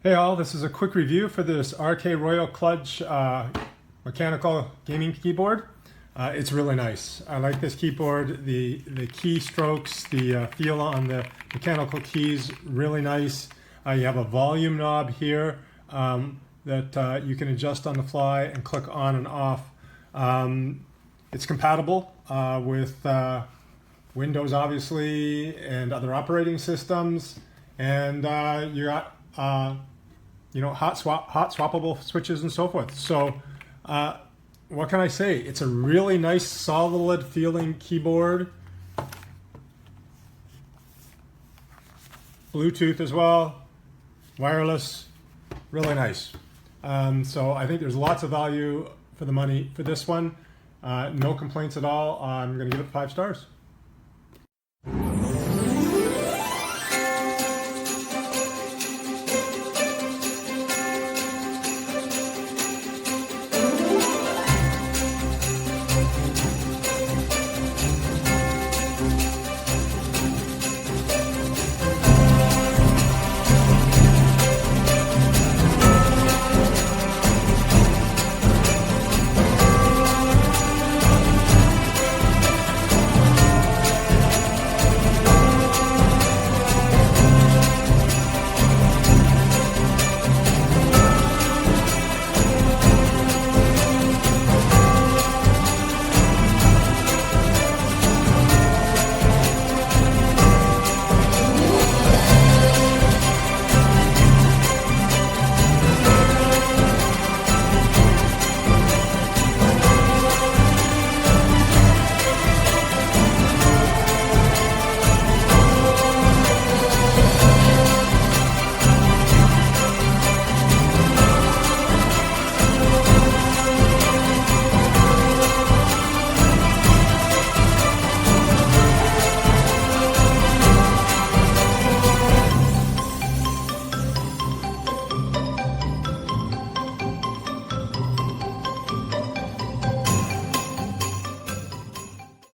Hey all, this is a quick review for this RK Royal Kludge mechanical gaming keyboard. It's really nice. I like this keyboard. The key strokes, the feel on the mechanical keys, really nice. You have a volume knob here that you can adjust on the fly and click on and off. It's compatible with Windows, obviously, and other operating systems. And you got hot swappable switches and so forth. So what can I say? It's a really nice, solid feeling keyboard. Bluetooth as well, wireless, really nice. So I think there's lots of value for the money for this one. No complaints at all. I'm going to give it 5 stars.